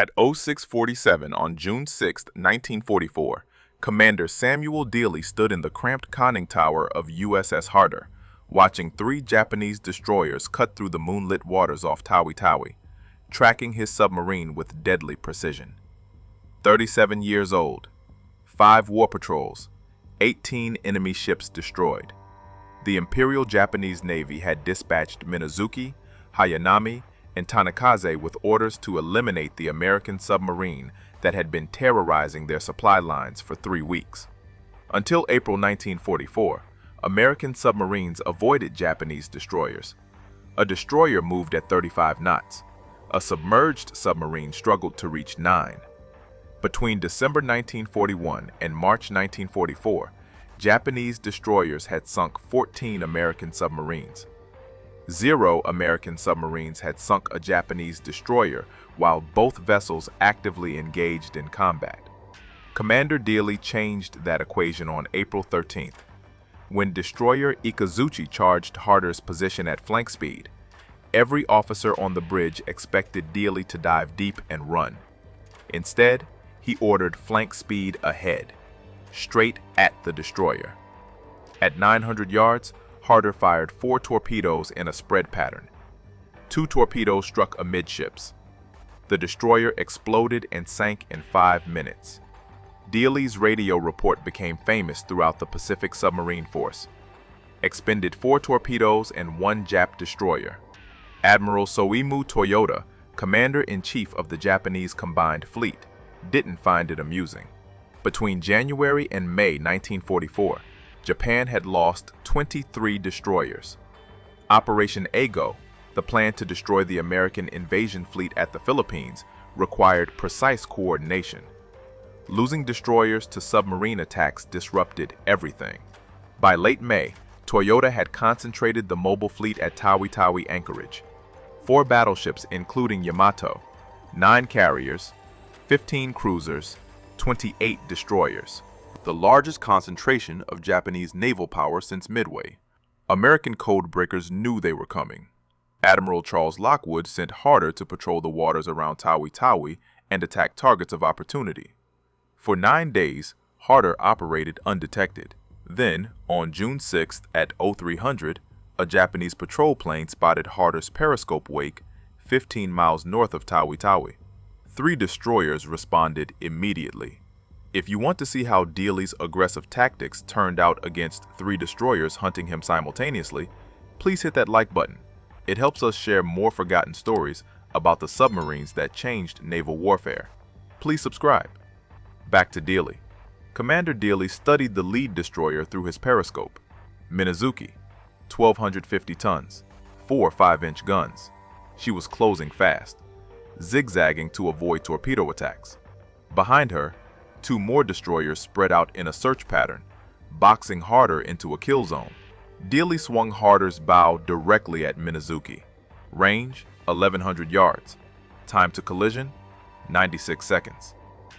At 0647 on June 6, 1944, Commander Samuel Dealey stood in the cramped conning tower of USS Harder, watching 3 Japanese destroyers cut through the moonlit waters off Tawi Tawi, tracking his submarine with deadly precision. 37 years old, 5 war patrols, 18 enemy ships destroyed. The Imperial Japanese Navy had dispatched Minazuki, Hayanami, and Tanikaze with orders to eliminate the American submarine that had been terrorizing their supply lines for 3 weeks. Until April 1944, American submarines avoided Japanese destroyers. A destroyer moved at 35 knots. A submerged submarine struggled to reach 9. Between December 1941 and March 1944, Japanese destroyers had sunk 14 American submarines. 0 American submarines had sunk a Japanese destroyer while both vessels actively engaged in combat. Commander Dealey changed that equation on April 13th. When destroyer Ikazuchi charged Harder's position at flank speed, every officer on the bridge expected Dealey to dive deep and run. Instead, he ordered flank speed ahead, straight at the destroyer. At 900 yards, Harder fired 4 torpedoes in a spread pattern. 2 torpedoes struck amidships. The destroyer exploded and sank in 5 minutes. Dealey's radio report became famous throughout the Pacific Submarine Force. Expended 4 torpedoes and 1 Jap destroyer. Admiral Soimu Toyota, commander-in-chief of the Japanese Combined Fleet, didn't find it amusing. Between January and May 1944, Japan had lost 23 destroyers. Operation Ago, the plan to destroy the American invasion fleet at the Philippines, required precise coordination. Losing destroyers to submarine attacks disrupted everything. By late May, Toyota had concentrated the mobile fleet at Tawi Tawi anchorage. 4 battleships including Yamato, 9 carriers, 15 cruisers, 28 destroyers. The largest concentration of Japanese naval power since Midway. American code breakers knew they were coming. Admiral Charles Lockwood sent Harder to patrol the waters around Tawi Tawi and attack targets of opportunity. For 9 days, Harder operated undetected. Then, on June 6th at 0300, a Japanese patrol plane spotted Harder's periscope wake 15 miles north of Tawi Tawi. 3 destroyers responded immediately. If you want to see how Dealey's aggressive tactics turned out against 3 destroyers hunting him simultaneously, please hit that like button. It helps us share more forgotten stories about the submarines that changed naval warfare. Please subscribe. Back to Dealey. Commander Dealey studied the lead destroyer through his periscope. Minazuki, 1,250 tons, 4 5-inch guns. She was closing fast, zigzagging to avoid torpedo attacks. Behind her, 2 more destroyers spread out in a search pattern, boxing Harder into a kill zone. Dealey swung Harder's bow directly at Minazuki. Range, 1,100 yards. Time to collision, 96 seconds.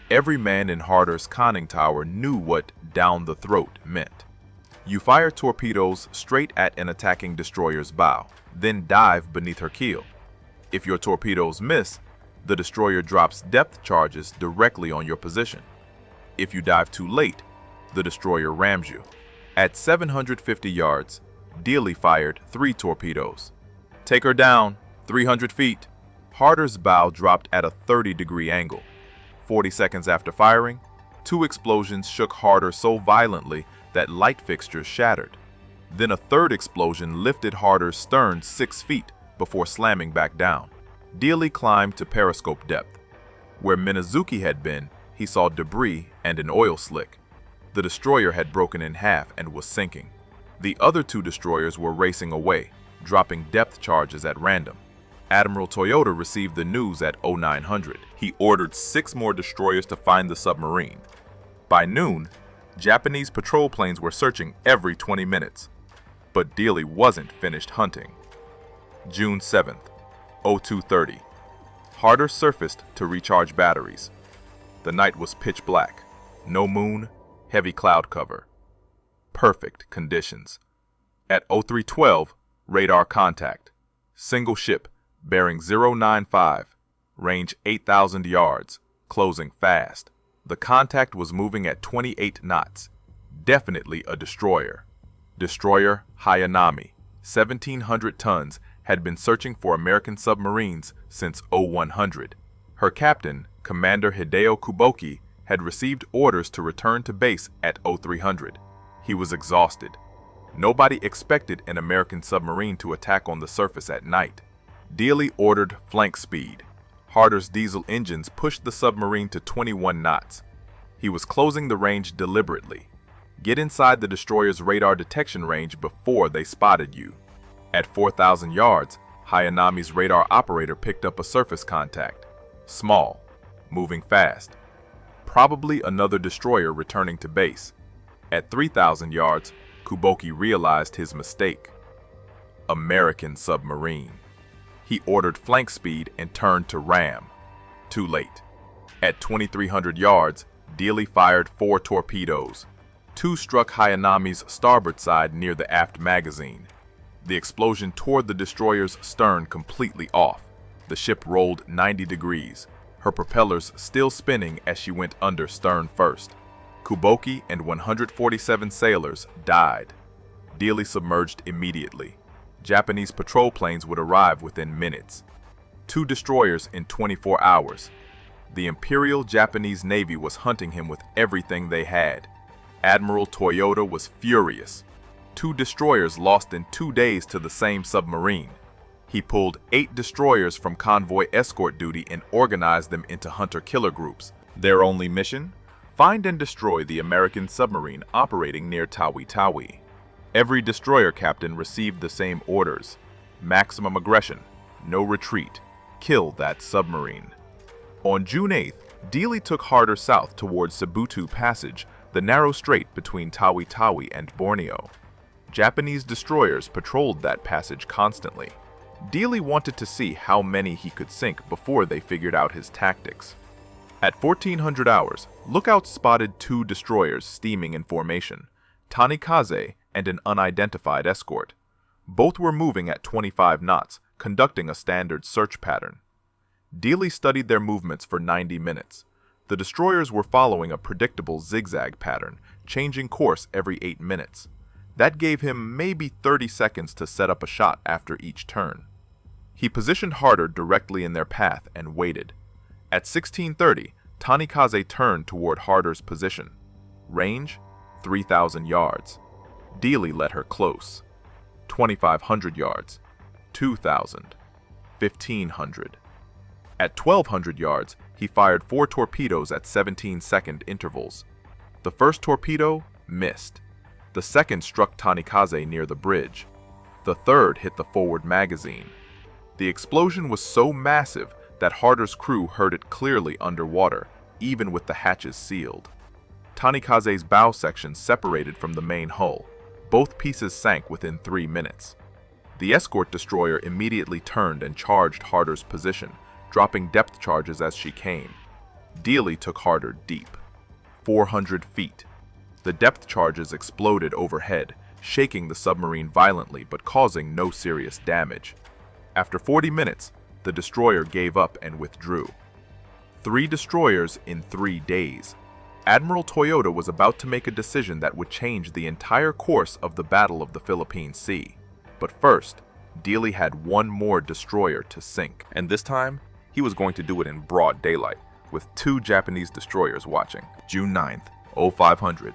Every man in Harder's conning tower knew what down the throat meant. You fire torpedoes straight at an attacking destroyer's bow, then dive beneath her keel. If your torpedoes miss, the destroyer drops depth charges directly on your position. If you dive too late, the destroyer rams you. At 750 yards, Dealey fired 3 torpedoes. Take her down, 300 feet. Harder's bow dropped at a 30-degree angle. 40 seconds after firing, 2 explosions shook Harder so violently that light fixtures shattered. Then a 3rd explosion lifted Harder's stern 6 feet before slamming back down. Dealey climbed to periscope depth. Where Minazuki had been, he saw debris and an oil slick. The destroyer had broken in half and was sinking. The other 2 destroyers were racing away, dropping depth charges at random. Admiral Toyota received the news at 0900. He ordered 6 more destroyers to find the submarine. By noon, Japanese patrol planes were searching every 20 minutes. But Dealey wasn't finished hunting. June 7th, 0230. Harder surfaced to recharge batteries. The night was pitch black. No moon, heavy cloud cover. Perfect conditions. At 0312, radar contact. Single ship, bearing 095. range 8,000 yards, closing fast. The contact was moving at 28 knots. Definitely a destroyer. Destroyer Hayanami, 1,700 tons, had been searching for American submarines since 0100. Her captain, Commander Hideo Kuboki, had received orders to return to base at 0300. He was exhausted. Nobody expected an American submarine to attack on the surface at night. Dealey ordered flank speed. Harder's diesel engines pushed the submarine to 21 knots. He was closing the range deliberately. Get inside the destroyer's radar detection range before they spotted you. At 4,000 yards, Hayanami's radar operator picked up a surface contact. Small, moving fast. Probably another destroyer returning to base. At 3,000 yards, Kuboki realized his mistake. American submarine. He ordered flank speed and turned to ram. Too late. At 2,300 yards, Dealey fired 4 torpedoes. 2 struck Hayanami's starboard side near the aft magazine. The explosion tore the destroyer's stern completely off. The ship rolled 90 degrees, her propellers still spinning as she went under stern first. Kuboki and 147 sailors died. Dealey submerged immediately. Japanese patrol planes would arrive within minutes. 2 destroyers in 24 hours. The Imperial Japanese Navy was hunting him with everything they had. Admiral Toyota was furious. 2 destroyers lost in 2 days to the same submarine. He pulled 8 destroyers from convoy escort duty and organized them into hunter-killer groups. Their only mission? Find and destroy the American submarine operating near Tawi Tawi. Every destroyer captain received the same orders. Maximum aggression, no retreat, kill that submarine. On June 8th, Dealey took Harder south towards Sibutu Passage, the narrow strait between Tawi Tawi and Borneo. Japanese destroyers patrolled that passage constantly. Dealey wanted to see how many he could sink before they figured out his tactics. At 1400 hours, lookouts spotted 2 destroyers steaming in formation, Tanikaze and an unidentified escort. Both were moving at 25 knots, conducting a standard search pattern. Dealey studied their movements for 90 minutes. The destroyers were following a predictable zigzag pattern, changing course every 8 minutes. That gave him maybe 30 seconds to set up a shot after each turn. He positioned Harder directly in their path and waited. At 1630, Tanikaze turned toward Harder's position. Range, 3,000 yards. Dealey let her close. 2,500 yards, 2,000, 1,500. At 1,200 yards, he fired 4 torpedoes at 17-second intervals. The first torpedo missed. The second struck Tanikaze near the bridge. The third hit the forward magazine. The explosion was so massive that Harder's crew heard it clearly underwater, even with the hatches sealed. Tanikaze's bow section separated from the main hull. Both pieces sank within 3 minutes. The escort destroyer immediately turned and charged Harder's position, dropping depth charges as she came. Dealey took Harder deep, 400 feet. The depth charges exploded overhead, shaking the submarine violently but causing no serious damage. After 40 minutes, the destroyer gave up and withdrew. 3 destroyers in 3 days. Admiral Toyota was about to make a decision that would change the entire course of the Battle of the Philippine Sea. But first, Dealey had 1 more destroyer to sink. And this time, he was going to do it in broad daylight, with 2 Japanese destroyers watching. June 9th, 0500.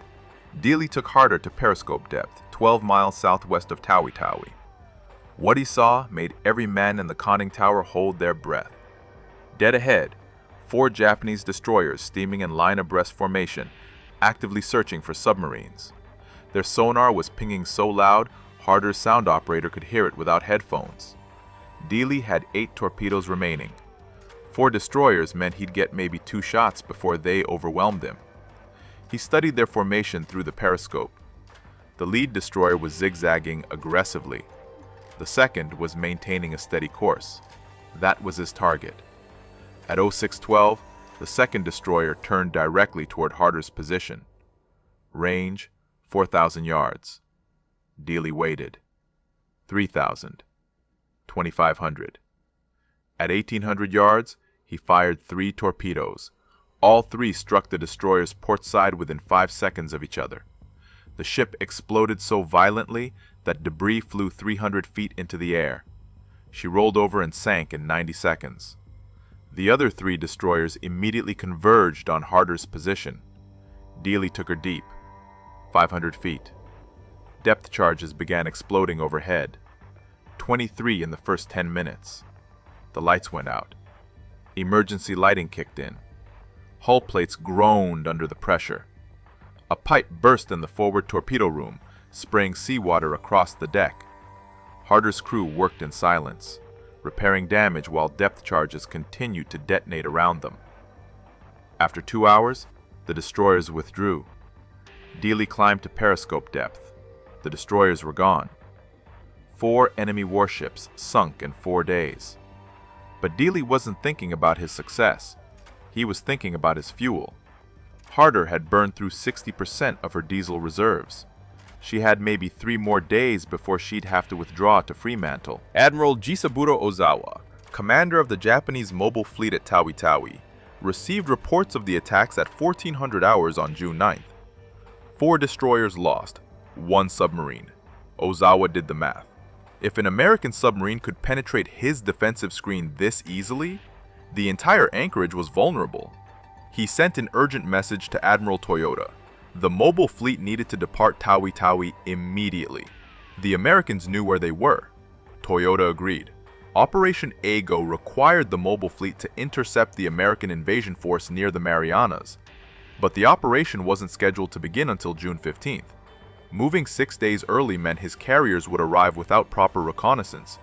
Dealey took Harder to periscope depth, 12 miles southwest of Tawi Tawi. What he saw made every man in the conning tower hold their breath. Dead ahead, 4 Japanese destroyers steaming in line abreast formation, actively searching for submarines. Their sonar was pinging so loud, Harder's sound operator could hear it without headphones. Dealey had 8 torpedoes remaining. 4 destroyers meant he'd get maybe 2 shots before they overwhelmed him. He studied their formation through the periscope. The lead destroyer was zigzagging aggressively. The second was maintaining a steady course. That was his target. At 0612, the second destroyer turned directly toward Harder's position. Range, 4,000 yards. Dealey waited. 3,000, 2,500. At 1,800 yards, He fired 3 torpedoes. All 3 struck the destroyer's port side within 5 seconds of each other. The ship exploded so violently that debris flew 300 feet into the air. She rolled over and sank in 90 seconds. The other 3 destroyers immediately converged on Harder's position. Dealey took her deep, 500 feet. Depth charges began exploding overhead. 23 in the first 10 minutes. The lights went out. Emergency lighting kicked in. Hull plates groaned under the pressure. A pipe burst in the forward torpedo room, spraying seawater across the deck. Harder's crew worked in silence, repairing damage while depth charges continued to detonate around them. After 2 hours, the destroyers withdrew. Dealey climbed to periscope depth. The destroyers were gone. 4 enemy warships sunk in 4 days. But Dealey wasn't thinking about his success. He was thinking about his fuel. Harder had burned through 60% of her diesel reserves. She had maybe 3 more days before she'd have to withdraw to Fremantle. Admiral Jisaburo Ozawa, commander of the Japanese mobile fleet at Tawi Tawi, received reports of the attacks at 1400 hours on June 9th. 4 destroyers lost, 1 submarine. Ozawa did the math. If an American submarine could penetrate his defensive screen this easily, the entire anchorage was vulnerable. He sent an urgent message to Admiral Toyota. The mobile fleet needed to depart Tawi Tawi immediately. The Americans knew where they were. Toyota agreed. Operation Ago required the mobile fleet to intercept the American invasion force near the Marianas, but the operation wasn't scheduled to begin until June 15th. Moving 6 days early meant his carriers would arrive without proper reconnaissance.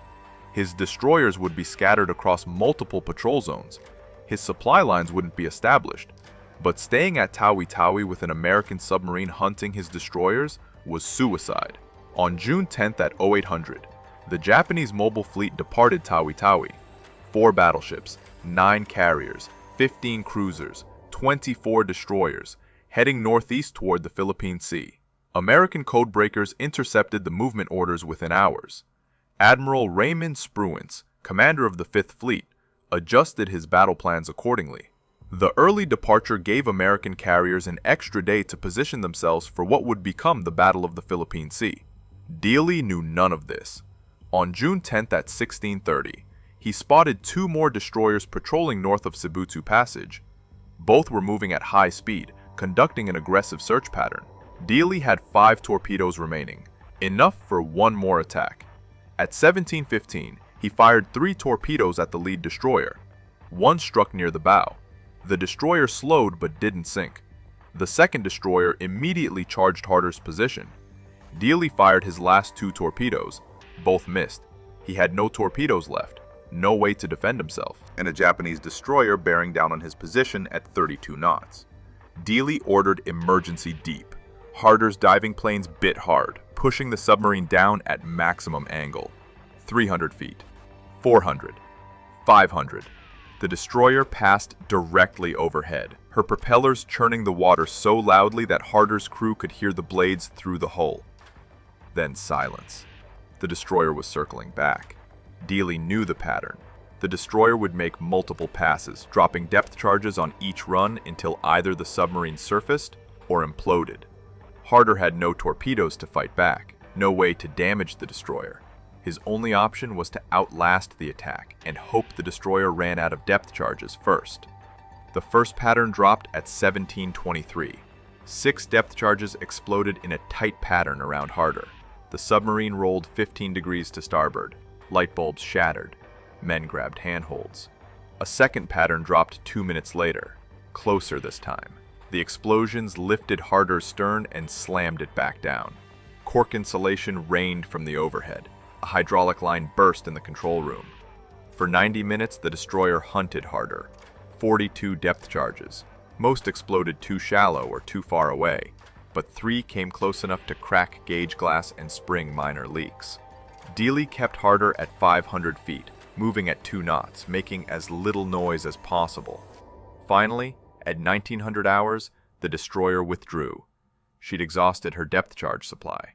His destroyers would be scattered across multiple patrol zones. His supply lines wouldn't be established. But staying at Tawi Tawi with an American submarine hunting his destroyers was suicide. On June 10th at 0800, the Japanese mobile fleet departed Tawi Tawi. 4 battleships, 9 carriers, 15 cruisers, 24 destroyers, heading northeast toward the Philippine Sea. American codebreakers intercepted the movement orders within hours. Admiral Raymond Spruance, commander of the 5th Fleet, adjusted his battle plans accordingly. The early departure gave American carriers an extra day to position themselves for what would become the Battle of the Philippine Sea. Dealey knew none of this. On June 10th at 1630, he spotted 2 more destroyers patrolling north of Sibutu Passage. Both were moving at high speed, conducting an aggressive search pattern. Dealey had 5 torpedoes remaining, enough for 1 more attack. At 17:15, he fired 3 torpedoes at the lead destroyer. 1 struck near the bow. The destroyer slowed but didn't sink. The second destroyer immediately charged Harder's position. Dealey fired his last 2 torpedoes. Both missed. He had no torpedoes left, no way to defend himself, and a Japanese destroyer bearing down on his position at 32 knots. Dealey ordered emergency deep. Harder's diving planes bit hard, pushing the submarine down at maximum angle. 300 feet, 400, 500. The destroyer passed directly overhead, her propellers churning the water so loudly that Harder's crew could hear the blades through the hull. Then silence. The destroyer was circling back. Dealey knew the pattern. The destroyer would make multiple passes, dropping depth charges on each run until either the submarine surfaced or imploded. Harder had no torpedoes to fight back, no way to damage the destroyer. His only option was to outlast the attack and hope the destroyer ran out of depth charges first. The first pattern dropped at 17:23. 6 depth charges exploded in a tight pattern around Harder. The submarine rolled 15 degrees to starboard. Light bulbs shattered. Men grabbed handholds. A second pattern dropped 2 minutes later, closer this time. The explosions lifted Harder's stern and slammed it back down. Cork insulation rained from the overhead. A hydraulic line burst in the control room. For 90 minutes, the destroyer hunted Harder. 42 depth charges. Most exploded too shallow or too far away, but 3 came close enough to crack gauge glass and spring minor leaks. Dealey kept Harder at 500 feet, moving at 2 knots, making as little noise as possible. Finally, at 1900 hours, the destroyer withdrew. She'd exhausted her depth charge supply.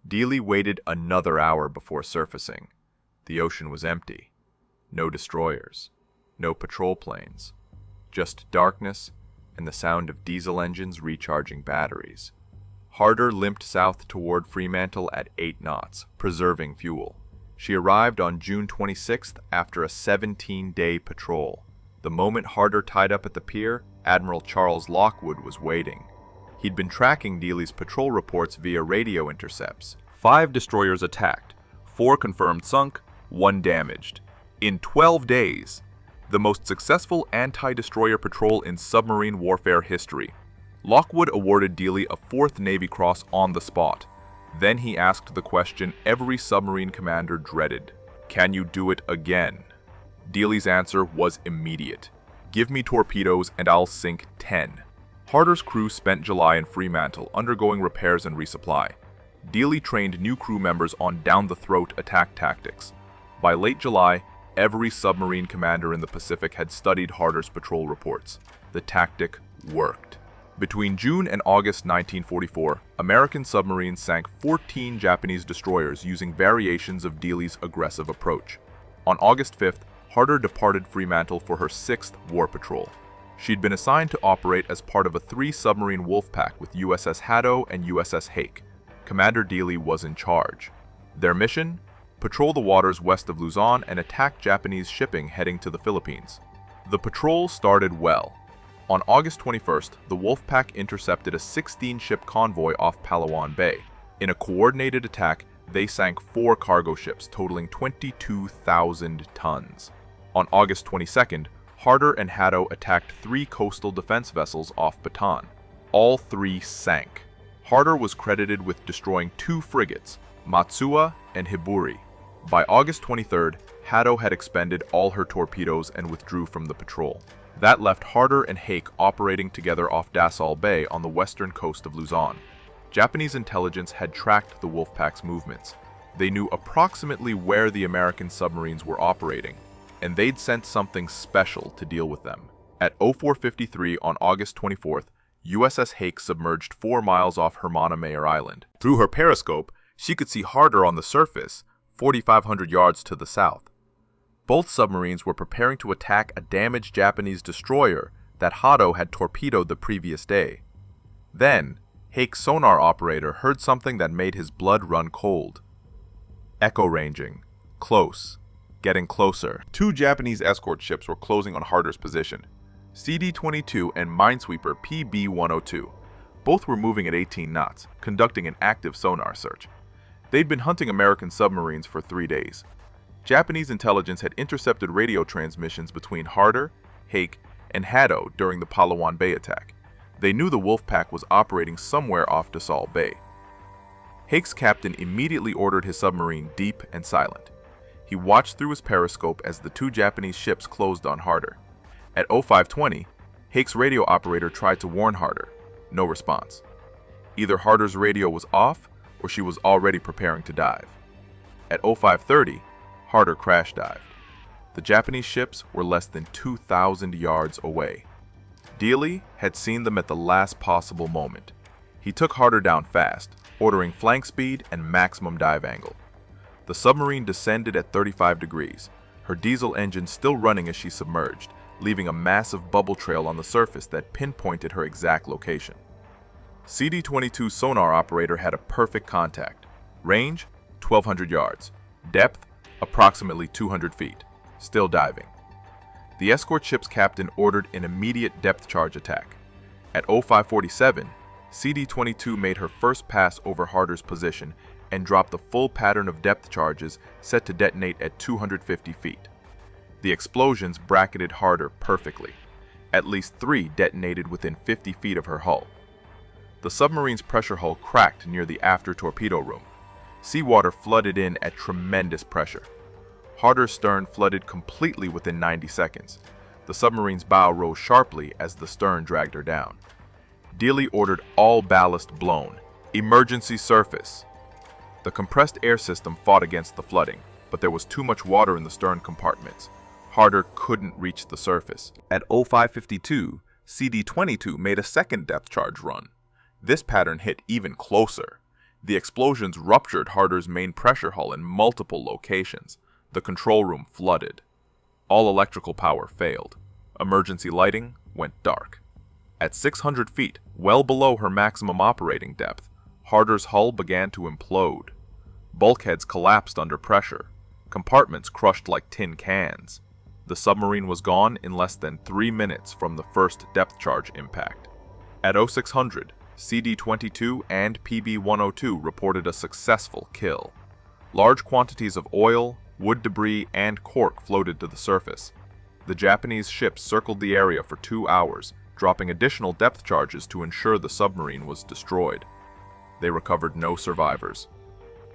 Dealey waited another hour before surfacing. The ocean was empty. No destroyers. No patrol planes. Just darkness and the sound of diesel engines recharging batteries. Harder limped south toward Fremantle at 8 knots, preserving fuel. She arrived on June 26th after a 17-day patrol. The moment Harder tied up at the pier, Admiral Charles Lockwood was waiting. He'd been tracking Dealey's patrol reports via radio intercepts. 5 destroyers attacked, 4 confirmed sunk, 1 damaged. In 12 days, the most successful anti-destroyer patrol in submarine warfare history. Lockwood awarded Dealey a 4th Navy Cross on the spot. Then he asked the question every submarine commander dreaded. Can you do it again? Dealey's answer was immediate. Give me torpedoes and I'll sink 10. Harder's crew spent July in Fremantle undergoing repairs and resupply. Dealey trained new crew members on down-the-throat attack tactics. By late July, every submarine commander in the Pacific had studied Harder's patrol reports. The tactic worked. Between June and August 1944, American submarines sank 14 Japanese destroyers using variations of Dealey's aggressive approach. On August 5th, Harder departed Fremantle for her 6th war patrol. She'd been assigned to operate as part of a 3-submarine wolf pack with USS Harder and USS Harder. Commander Dealey was in charge. Their mission? Patrol the waters west of Luzon and attack Japanese shipping heading to the Philippines. The patrol started well. On August 21st, the Wolfpack intercepted a 16-ship convoy off Palawan Bay. In a coordinated attack, they sank 4 cargo ships totaling 22,000 tons. On August 22nd, Harder and Harder attacked 3 coastal defense vessels off Bataan. All 3 sank. Harder was credited with destroying 2 frigates, Matsuwa and Hiburi. By August 23rd, Harder had expended all her torpedoes and withdrew from the patrol. That left Harder and Harder operating together off Dassault Bay on the western coast of Luzon. Japanese intelligence had tracked the Wolfpack's movements. They knew approximately where the American submarines were operating, and they'd sent something special to deal with them. At 04:53 on August 24th, USS Harder submerged 4 miles off Hermana Mayer Island. Through her periscope, she could see Harder on the surface, 4,500 yards to the south. Both submarines were preparing to attack a damaged Japanese destroyer that Harder had torpedoed the previous day. Then, Harder's sonar operator heard something that made his blood run cold. Echo ranging. Close. Getting closer. 2 Japanese escort ships were closing on Harder's position. CD-22 and minesweeper PB-102. Both were moving at 18 knots, conducting an active sonar search. They'd been hunting American submarines for 3 days. Japanese intelligence had intercepted radio transmissions between Harder, Harder, and Harder during the Palawan Bay attack. They knew the Wolfpack was operating somewhere off Dassault Bay. Harder's captain immediately ordered his submarine deep and silent. He watched through his periscope as the 2 Japanese ships closed on Harder. At 05:20, Harder's radio operator tried to warn Harder. No response. Either Harder's radio was off or she was already preparing to dive. At 05:30, Harder crash dived. The Japanese ships were less than 2,000 yards away. Dealey had seen them at the last possible moment. He took Harder down fast, ordering flank speed and maximum dive angle. The submarine descended at 35 degrees, her diesel engine still running as she submerged, leaving a massive bubble trail on the surface that pinpointed her exact location. CD-22 sonar operator had a perfect contact. Range, 1,200 yards. Depth, approximately 200 feet. Still diving. The escort ship's captain ordered an immediate depth charge attack. At 05:47, CD-22 made her first pass over Harder's position and dropped a full pattern of depth charges set to detonate at 250 feet. The explosions bracketed Harder perfectly. At least 3 detonated within 50 feet of her hull. The submarine's pressure hull cracked near the after torpedo room. Seawater flooded in at tremendous pressure. Harder's stern flooded completely within 90 seconds. The submarine's bow rose sharply as the stern dragged her down. Dealey ordered all ballast blown. Emergency surface. The compressed air system fought against the flooding, but there was too much water in the stern compartments. Harder couldn't reach the surface. At 05:52, CD-22 made a second depth charge run. This pattern hit even closer. The explosions ruptured Harder's main pressure hull in multiple locations. The control room flooded. All electrical power failed. Emergency lighting went dark. At 600 feet, well below her maximum operating depth, Harder's hull began to implode. Bulkheads collapsed under pressure. Compartments crushed like tin cans. The submarine was gone in less than 3 minutes from the first depth charge impact. At 0600, CD-22 and PB-102 reported a successful kill. Large quantities of oil, wood debris, and cork floated to the surface. The Japanese ships circled the area for 2 hours, dropping additional depth charges to ensure the submarine was destroyed. They recovered no survivors.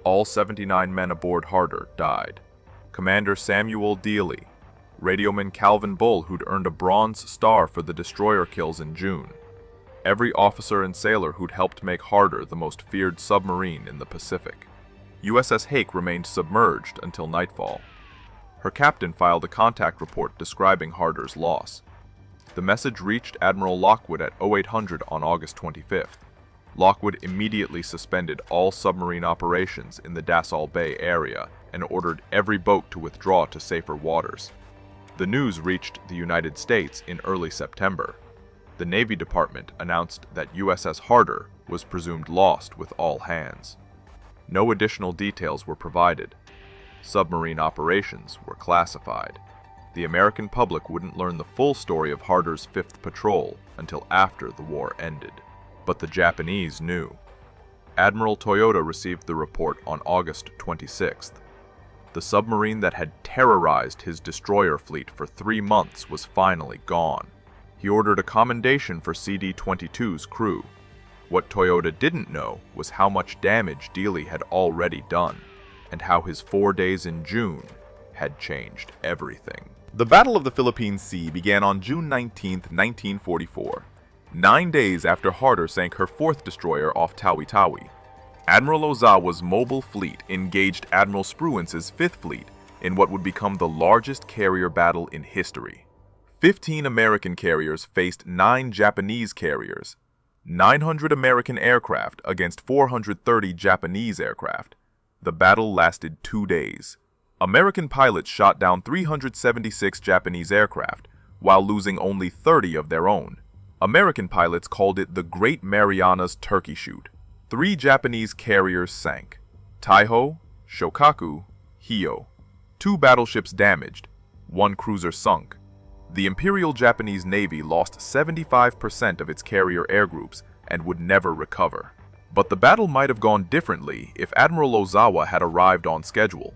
All 79 men aboard Harder died. Commander Samuel Dealey, radioman Calvin Bull, who'd earned a Bronze Star for the destroyer kills in June. Every officer and sailor who'd helped make Harder the most feared submarine in the Pacific. USS Hake remained submerged until nightfall. Her captain filed a contact report describing Harder's loss. The message reached Admiral Lockwood at 0800 on August 25th. Lockwood immediately suspended all submarine operations in the Dassol Bay area and ordered every boat to withdraw to safer waters. The news reached the United States in early September. The Navy Department announced that USS Harder was presumed lost with all hands. No additional details were provided. Submarine operations were classified. The American public wouldn't learn the full story of Harder's 5th Patrol until after the war ended. But the Japanese knew. Admiral Toyota received the report on August 26th. The submarine that had terrorized his destroyer fleet for 3 months was finally gone. He ordered a commendation for CD-22's crew. What Toyota didn't know was how much damage Dealey had already done, and how his 4 days in June had changed everything. The Battle of the Philippine Sea began on June 19, 1944, 9 days after Harder sank her 4th destroyer off Tawi Tawi. Admiral Ozawa's mobile fleet engaged Admiral Spruance's 5th Fleet in what would become the largest carrier battle in history. 15 American carriers faced 9 Japanese carriers, 900 American aircraft against 430 Japanese aircraft. The battle lasted 2 days. American pilots shot down 376 Japanese aircraft, while losing only 30 of their own. American pilots called it the Great Marianas Turkey Shoot. 3 Japanese carriers sank: Taiho, Shokaku, Hio. 2 battleships damaged, 1 cruiser sunk. The Imperial Japanese Navy lost 75% of its carrier air groups and would never recover. But the battle might have gone differently if Admiral Ozawa had arrived on schedule.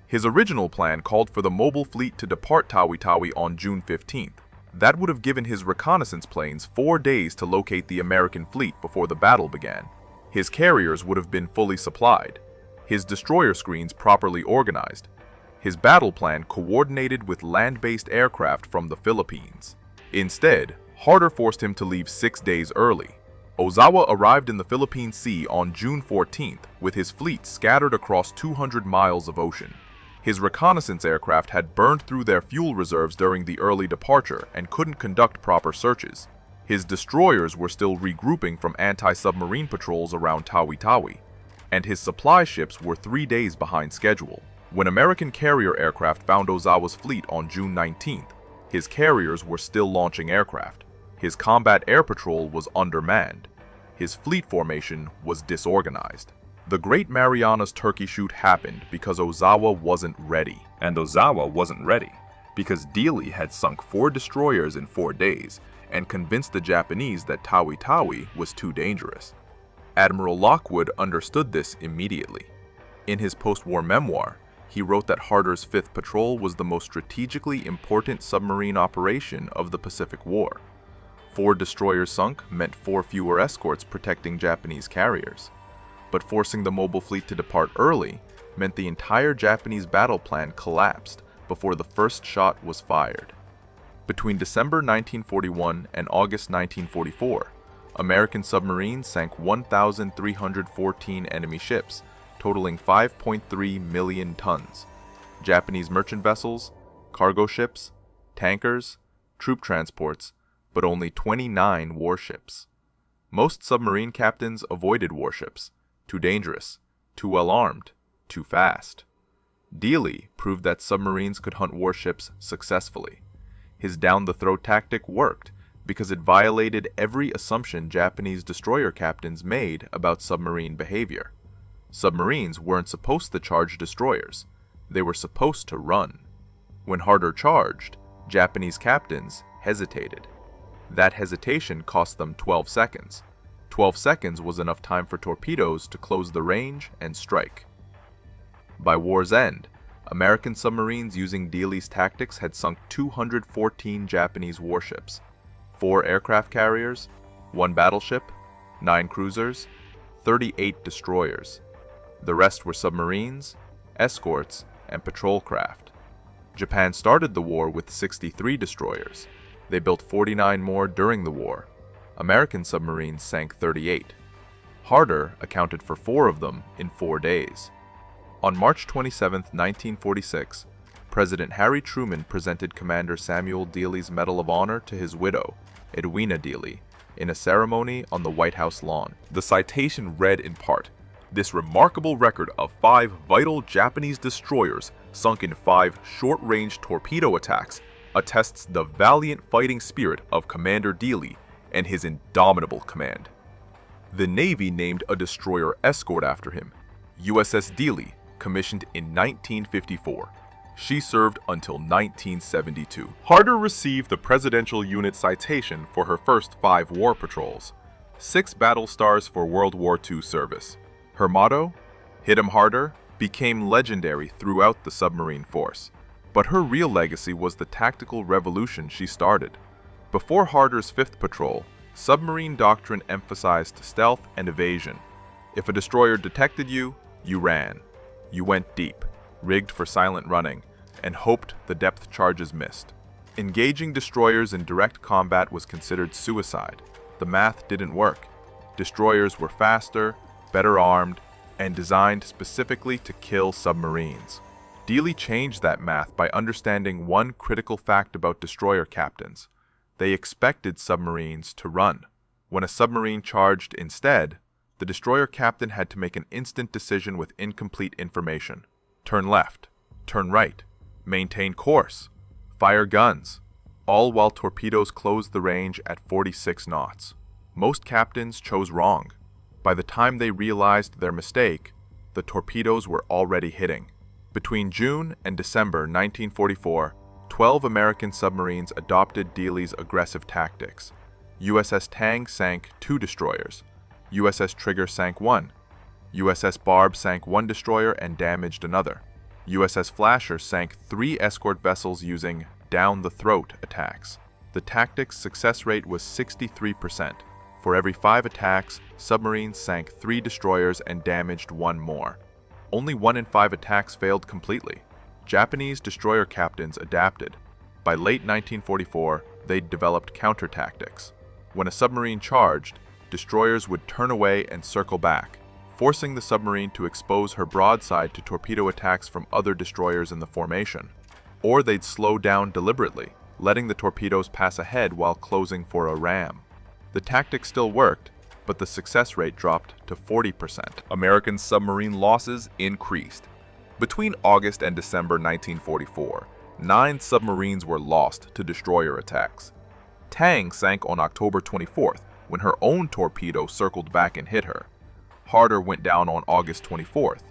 His original plan called for the mobile fleet to depart Tawi Tawi on June 15th. That would have given his reconnaissance planes 4 days to locate the American fleet before the battle began. His carriers would have been fully supplied, his destroyer screens properly organized, his battle plan coordinated with land-based aircraft from the Philippines. Instead, Harder forced him to leave 6 days early. Ozawa arrived in the Philippine Sea on June 14th with his fleet scattered across 200 miles of ocean. His reconnaissance aircraft had burned through their fuel reserves during the early departure and couldn't conduct proper searches. His destroyers were still regrouping from anti-submarine patrols around Tawi Tawi, and his supply ships were 3 days behind schedule. When American carrier aircraft found Ozawa's fleet on June 19th, his carriers were still launching aircraft. His combat air patrol was undermanned. His fleet formation was disorganized. The Great Marianas Turkey Shoot happened because Ozawa wasn't ready. And Ozawa wasn't ready because Dealey had sunk 4 destroyers in 4 days and convinced the Japanese that Tawi Tawi was too dangerous. Admiral Lockwood understood this immediately. In his post-war memoir, he wrote that Harder's 5th Patrol was the most strategically important submarine operation of the Pacific War. 4 destroyers sunk meant 4 fewer escorts protecting Japanese carriers. But forcing the mobile fleet to depart early meant the entire Japanese battle plan collapsed before the first shot was fired. Between December 1941 and August 1944, American submarines sank 1,314 enemy ships, totaling 5.3 million tons. Japanese merchant vessels, cargo ships, tankers, troop transports, but only 29 warships. Most submarine captains avoided warships. Too dangerous, too well armed, too fast. Dealey proved that submarines could hunt warships successfully. His down-the-throat tactic worked because it violated every assumption Japanese destroyer captains made about submarine behavior. Submarines weren't supposed to charge destroyers. They were supposed to run. When Harder charged, Japanese captains hesitated. That hesitation cost them 12 seconds. 12 seconds was enough time for torpedoes to close the range and strike. By war's end, American submarines using Dealey's tactics had sunk 214 Japanese warships, 4 aircraft carriers, 1 battleship, 9 cruisers, 38 destroyers. The rest were submarines, escorts, and patrol craft. Japan started the war with 63 destroyers. They built 49 more during the war. American submarines sank 38. Harder accounted for 4 of them in 4 days. On March 27, 1946, President Harry Truman presented Commander Samuel Dealey's Medal of Honor to his widow, Edwina Dealey, in a ceremony on the White House lawn. The citation read in part, "This remarkable record of 5 vital Japanese destroyers sunk in 5 short-range torpedo attacks attests the valiant fighting spirit of Commander Dealey and his indomitable command." The Navy named a destroyer escort after him, USS Dealey, commissioned in 1954. She served until 1972. Harder received the Presidential Unit Citation for her first 5 war patrols, 6 battle stars for World War II service. Her motto, "Hit 'em harder," became legendary throughout the submarine force. But her real legacy was the tactical revolution she started. Before Harder's 5th patrol, submarine doctrine emphasized stealth and evasion. If a destroyer detected you, you ran. You went deep, rigged for silent running, and hoped the depth charges missed. Engaging destroyers in direct combat was considered suicide. The math didn't work. Destroyers were faster, better armed, and designed specifically to kill submarines. Dealey changed that math by understanding one critical fact about destroyer captains. They expected submarines to run. When a submarine charged instead, the destroyer captain had to make an instant decision with incomplete information. Turn left, turn right, maintain course, fire guns, all while torpedoes closed the range at 46 knots. Most captains chose wrong. By the time they realized their mistake, the torpedoes were already hitting. Between June and December 1944, 12 American submarines adopted Dealey's aggressive tactics. USS Tang sank 2 destroyers. USS Trigger sank 1. USS Barb sank 1 destroyer and damaged another. USS Flasher sank 3 escort vessels using down-the-throat attacks. The tactic's success rate was 63%. For every 5 attacks, submarines sank 3 destroyers and damaged 1 more. Only 1 in 5 attacks failed completely. Japanese destroyer captains adapted. By late 1944, they'd developed counter-tactics. When a submarine charged, destroyers would turn away and circle back, forcing the submarine to expose her broadside to torpedo attacks from other destroyers in the formation. Or they'd slow down deliberately, letting the torpedoes pass ahead while closing for a ram. The tactic still worked, but the success rate dropped to 40%. American submarine losses increased. Between August and December 1944, 9 submarines were lost to destroyer attacks. Tang sank on October 24th when her own torpedo circled back and hit her. Harder went down on August 24th.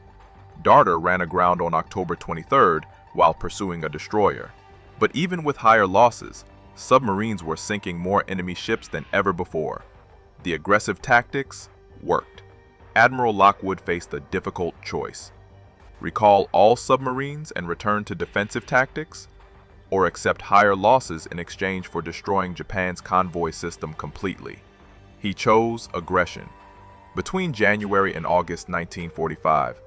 Darter ran aground on October 23rd while pursuing a destroyer. But even with higher losses, submarines were sinking more enemy ships than ever before. The aggressive tactics worked. Admiral Lockwood faced a difficult choice. Recall all submarines and return to defensive tactics, or accept higher losses in exchange for destroying Japan's convoy system completely. He chose aggression. Between January and August 1945,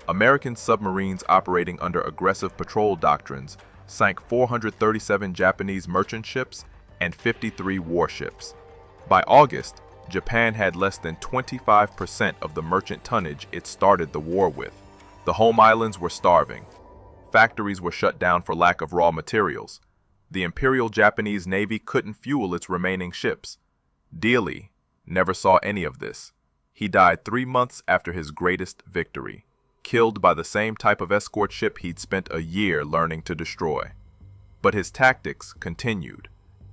American submarines operating under aggressive patrol doctrines sank 437 Japanese merchant ships and 53 warships. By August, Japan had less than 25% of the merchant tonnage it started the war with. The home islands were starving. Factories were shut down for lack of raw materials. The Imperial Japanese Navy couldn't fuel its remaining ships. Dealey never saw any of this. He died 3 months after his greatest victory. killed by the same type of escort ship he'd spent a year learning to destroy. But his tactics continued.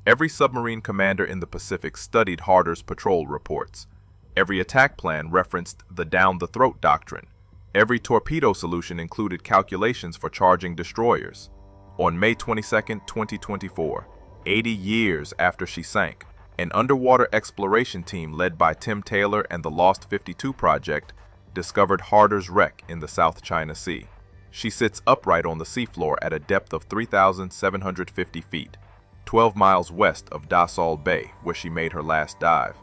Every submarine commander in the Pacific studied Harder's patrol reports. Every attack plan referenced the down-the-throat doctrine. Every torpedo solution included calculations for charging destroyers. On May 22, 2024, 80 years after she sank, an underwater exploration team led by Tim Taylor and the Lost 52 Project discovered Harder's wreck in the South China Sea. She sits upright on the seafloor at a depth of 3,750 feet, 12 miles west of Dassault Bay, where she made her last dive.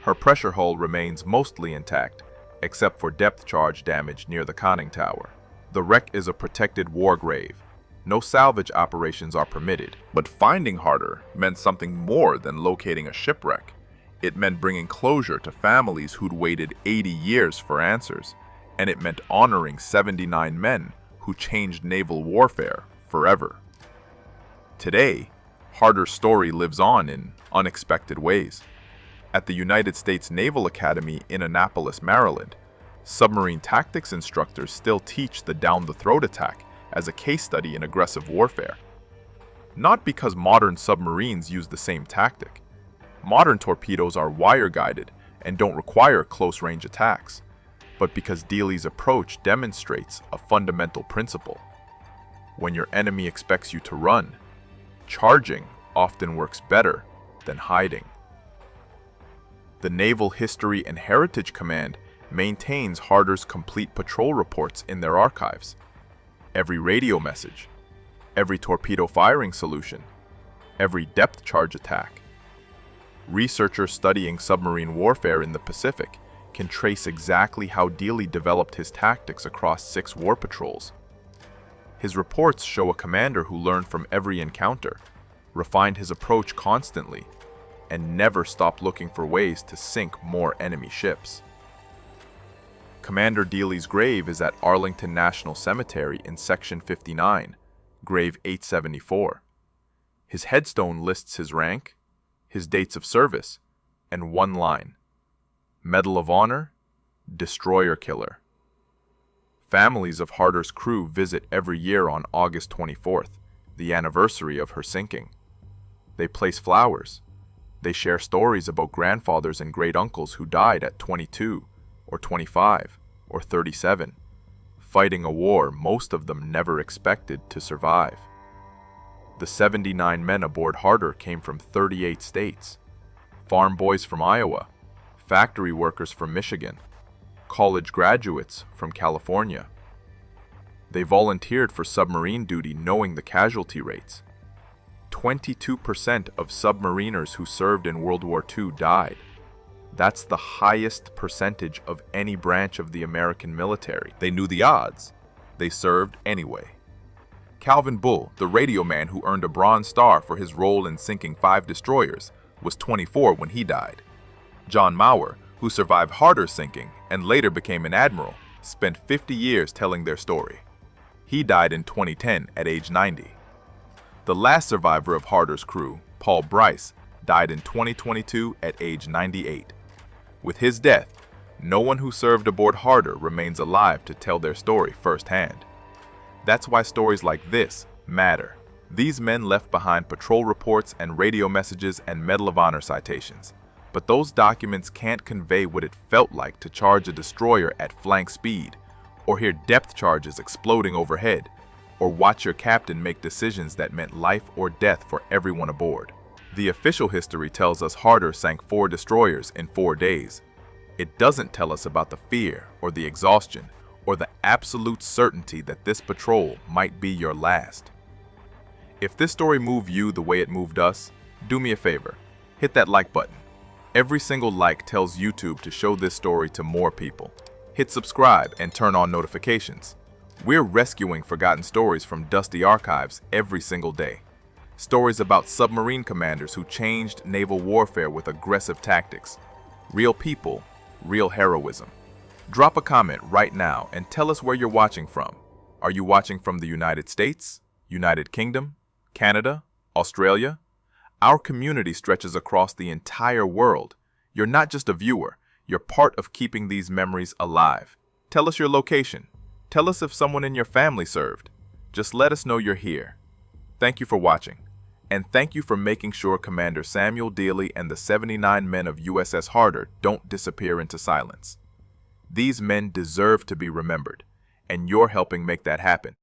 Her pressure hull remains mostly intact, except for depth charge damage near the conning tower. The wreck is a protected war grave. No salvage operations are permitted. But finding Harder meant something more than locating a shipwreck. It meant bringing closure to families who'd waited 80 years for answers, and it meant honoring 79 men who changed naval warfare forever. Today, Harder's story lives on in unexpected ways. At the United States Naval Academy in Annapolis, Maryland, submarine tactics instructors still teach the down-the-throat attack as a case study in aggressive warfare. Not because modern submarines use the same tactic. Modern torpedoes are wire-guided and don't require close-range attacks, but because Dealey's approach demonstrates a fundamental principle. When your enemy expects you to run, charging often works better than hiding. The Naval History and Heritage Command maintains Harder's complete patrol reports in their archives. Every radio message, every torpedo firing solution, every depth charge attack. Researchers studying submarine warfare in the Pacific can trace exactly how Dealey developed his tactics across 6 war patrols. His reports show a commander who learned from every encounter, refined his approach constantly, and never stopped looking for ways to sink more enemy ships. Commander Dealey's grave is at Arlington National Cemetery in Section 59, grave 874. His headstone lists his rank, his dates of service, and one line: Medal of Honor, Destroyer Killer. Families of Harder's crew visit every year on August 24th, the anniversary of her sinking. They place flowers. They share stories about grandfathers and great-uncles who died at 22 or 25 or 37, fighting a war most of them never expected to survive. The 79 men aboard Harder came from 38 states: farm boys from Iowa, factory workers from Michigan, college graduates from California. They volunteered for submarine duty knowing the casualty rates. 22% of submariners who served in World War II died. That's the highest percentage of any branch of the American military. They knew the odds. They served anyway. Calvin Bull, the radio man who earned a Bronze Star for his role in sinking 5 destroyers, was 24 when he died. John Maurer, who survived Harder's sinking and later became an admiral, spent 50 years telling their story. He died in 2010 at age 90. The last survivor of Harder's crew, Paul Bryce, died in 2022 at age 98. With his death, no one who served aboard Harder remains alive to tell their story firsthand. That's why stories like this matter. These men left behind patrol reports and radio messages and Medal of Honor citations. But those documents can't convey what it felt like to charge a destroyer at flank speed, or hear depth charges exploding overhead, or watch your captain make decisions that meant life or death for everyone aboard. The official history tells us Harder sank 4 destroyers in 4 days. It doesn't tell us about the fear or the exhaustion or the absolute certainty that this patrol might be your last. If this story moved you the way it moved us, do me a favor, hit that like button. Every single like tells YouTube to show this story to more people. Hit subscribe and turn on notifications. We're rescuing forgotten stories from dusty archives every single day. Stories about submarine commanders who changed naval warfare with aggressive tactics. Real people, real heroism. Drop a comment right now and tell us where you're watching from. Are you watching from the United States, United Kingdom, Canada, Australia? Our community stretches across the entire world. You're not just a viewer, you're part of keeping these memories alive. Tell us your location. Tell us if someone in your family served. Just let us know you're here. Thank you for watching. And thank you for making sure Commander Samuel Dealey and the 79 men of USS Harder don't disappear into silence. These men deserve to be remembered, and you're helping make that happen.